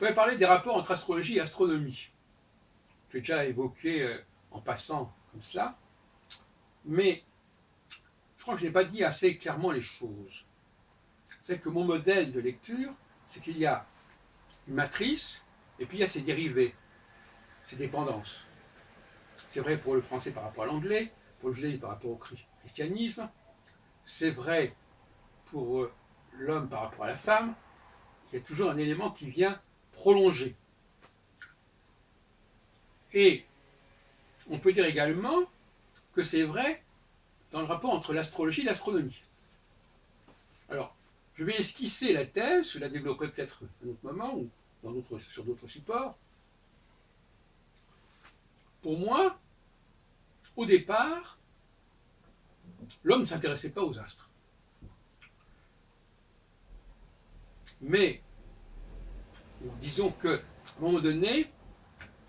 voudrais parler des rapports entre astrologie et astronomie. J'ai déjà évoqué en passant comme cela, mais je crois que je n'ai pas dit assez clairement les choses. C'est que mon modèle de lecture, c'est qu'il y a une matrice, et puis il y a ses dérivés, ses dépendances. C'est vrai pour le français par rapport à l'anglais, pour le judaïsme par rapport au christianisme, c'est vrai pour l'homme par rapport à la femme. Il y a toujours un élément qui vient prolonger. Et on peut dire également que c'est vrai dans le rapport entre l'astrologie et l'astronomie. Alors, je vais esquisser la thèse, je la développerai peut-être à un autre moment ou sur d'autres supports. Pour moi, au départ, l'homme ne s'intéressait pas aux astres. Mais, disons qu'à un moment donné,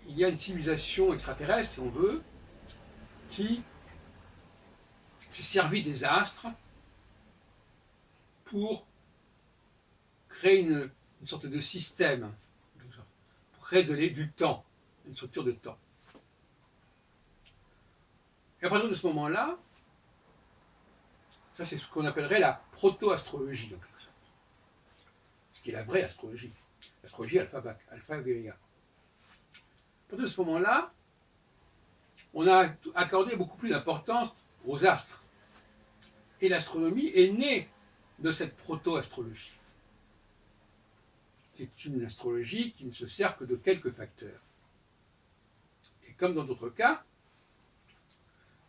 il y a une civilisation extraterrestre, si on veut, qui s'est servie des astres pour créer une sorte de système, pour créer du temps, une structure de temps. Et à partir de ce moment-là, ça c'est ce qu'on appellerait la proto-astrologie, en quelque sorte. Ce qui est la vraie astrologie. L'astrologie alpha Vega. À partir de ce moment-là, on a accordé beaucoup plus d'importance aux astres. Et l'astronomie est née de cette proto-astrologie. C'est une astrologie qui ne se sert que de quelques facteurs. Et comme dans d'autres cas,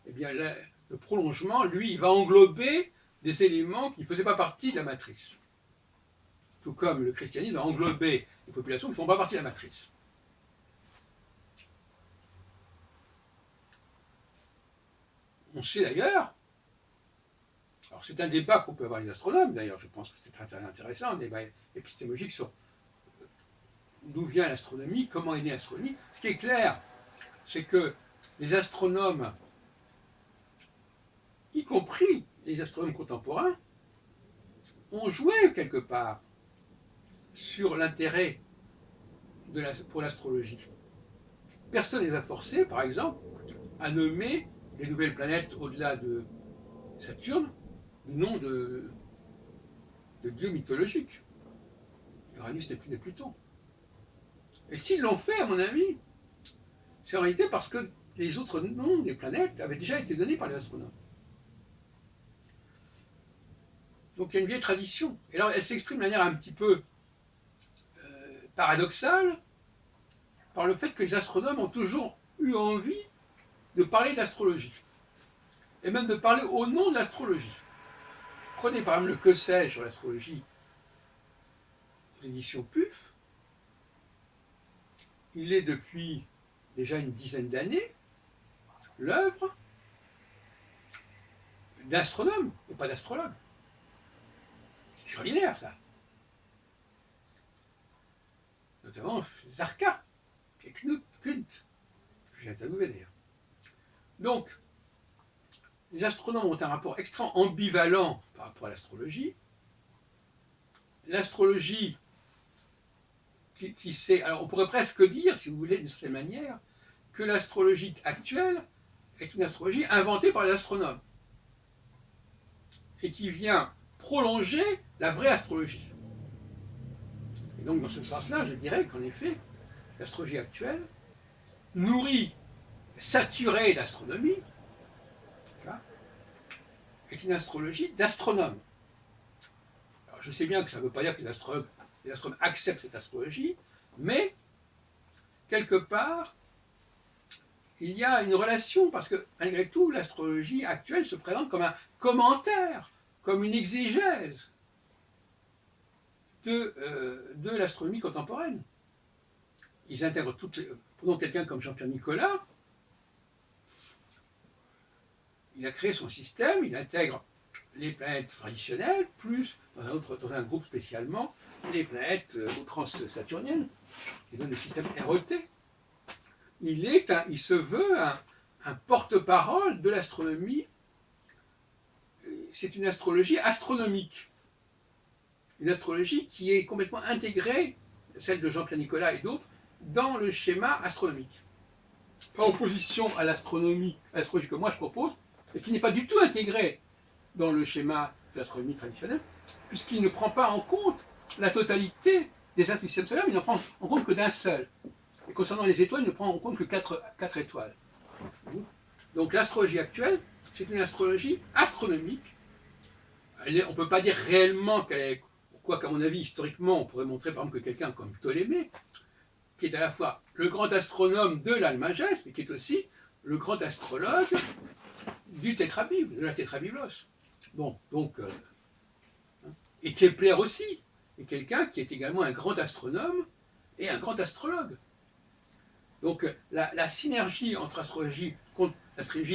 eh bien, le prolongement, lui, il va englober des éléments qui ne faisaient pas partie de la matrice. Tout comme le christianisme va englober des populations qui ne font pas partie de la matrice. On sait d'ailleurs, alors c'est un débat qu'on peut avoir les astronomes d'ailleurs, je pense que c'est très intéressant, un débat épistémologique sur d'où vient l'astronomie, comment est née l'astronomie. Ce qui est clair, c'est que les astronomes, y compris les astronomes contemporains, ont joué quelque part sur l'intérêt pour l'astrologie. Personne ne les a forcés, par exemple, à nommer les nouvelles planètes au-delà de Saturne du nom de dieux mythologiques. Uranus, Neptune et Pluton. Et s'ils l'ont fait, à mon avis, c'est en réalité parce que les autres noms des planètes avaient déjà été donnés par les astronomes. Donc il y a une vieille tradition. Et alors elle s'exprime de manière un petit peu paradoxale par le fait que les astronomes ont toujours eu envie de parler d'astrologie. Et même de parler au nom de l'astrologie. Prenez par exemple le Que sais-je sur l'astrologie, l'édition PUF. Il est depuis déjà une dizaine d'années l'œuvre d'astronomes et pas d'astrologues. C'est extraordinaire ça. Notamment Zarka et Kunt, que j'ai interviewé d'ailleurs. Donc, les astronomes ont un rapport extrêmement ambivalent par rapport à l'astrologie. L'astrologie qui sait, alors on pourrait presque dire, si vous voulez, d'une certaine manière, que l'astrologie actuelle est une astrologie inventée par les astronomes et qui vient prolonger la vraie astrologie. Et donc dans ce sens-là, je dirais qu'en effet, l'astrologie actuelle, nourrie, saturée d'astronomie, est une astrologie d'astronomes. Alors je sais bien que ça ne veut pas dire que les astronomes acceptent cette astrologie, mais quelque part, il y a une relation, parce que malgré tout, l'astrologie actuelle se présente comme un commentaire, comme une exégèse de l'astronomie contemporaine. Ils intègrent toutes les... Prenons quelqu'un comme Jean-Pierre Nicolas, il a créé son système, il intègre les planètes traditionnelles, plus, dans un groupe spécialement, les planètes trans-saturniennes, qui donne le système RET. Il se veut un porte-parole de l'astronomie. C'est une astrologie astronomique. Une astrologie qui est complètement intégrée celle de Jean-Pierre Nicolas et d'autres, dans le schéma astronomique. En opposition à l'astrologie que moi je propose, et qui n'est pas du tout intégrée dans le schéma de l'astronomie traditionnelle, puisqu'il ne prend pas en compte la totalité des astres du système solaire, mais il n'en prend en compte que d'un seul. Et concernant les étoiles, il ne prend en compte que 4 étoiles. Donc l'astrologie actuelle, c'est une astrologie astronomique. On ne peut pas dire réellement qu'elle est, quoi qu'à mon avis, historiquement, on pourrait montrer par exemple que quelqu'un comme Ptolémée, qui est à la fois le grand astronome de l'Almageste, mais qui est aussi le grand astrologue du tétrabible, de la tétrabiblos. Bon, donc, et Kepler aussi, est quelqu'un qui est également un grand astronome et un grand astrologue. Donc la synergie entre l'astrologie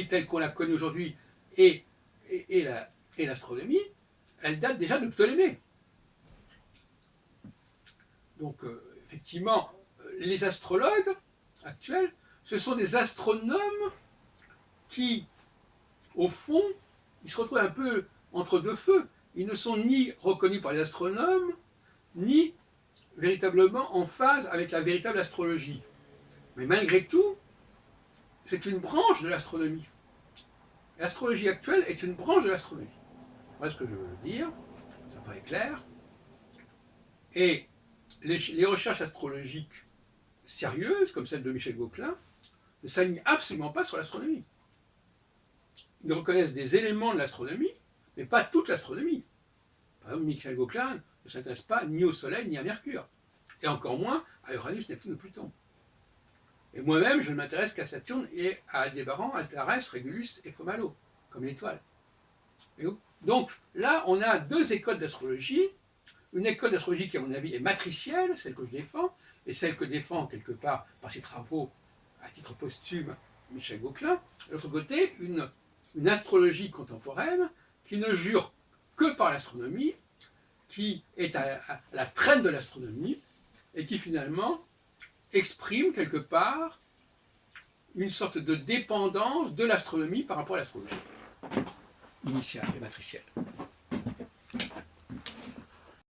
telle qu'on la connaît aujourd'hui et l'astronomie, elle date déjà de Ptolémée. Donc effectivement, les astrologues actuels, ce sont des astronomes qui, au fond, ils se retrouvent un peu entre deux feux. Ils ne sont ni reconnus par les astronomes, ni véritablement en phase avec la véritable astrologie. Mais malgré tout, c'est une branche de l'astronomie. L'astrologie actuelle est une branche de l'astronomie. Voilà ce que je veux dire, ça paraît clair. Et les recherches astrologiques sérieuses, comme celle de Michel Gauquelin, ne s'alignent absolument pas sur l'astronomie. Ils reconnaissent des éléments de l'astronomie, mais pas toute l'astronomie. Par exemple, Michel Gauquelin ne s'intéresse pas ni au Soleil ni à Mercure, et encore moins à Uranus, Neptune ou Pluton. Et moi-même, je ne m'intéresse qu'à Saturne et à Aldébaran, Altares, Régulus et Fomalhaut, comme l'étoile. Donc là, on a deux écoles d'astrologie. Une école d'astrologie qui, à mon avis, est matricielle, celle que je défends, et celle que défend quelque part par ses travaux à titre posthume Michel Gauquelin. De l'autre côté, une astrologie contemporaine qui ne jure que par l'astronomie, qui est à la traîne de l'astronomie, et qui finalement exprime quelque part une sorte de dépendance de l'astronomie par rapport à l'astrologie initiale et matricielle.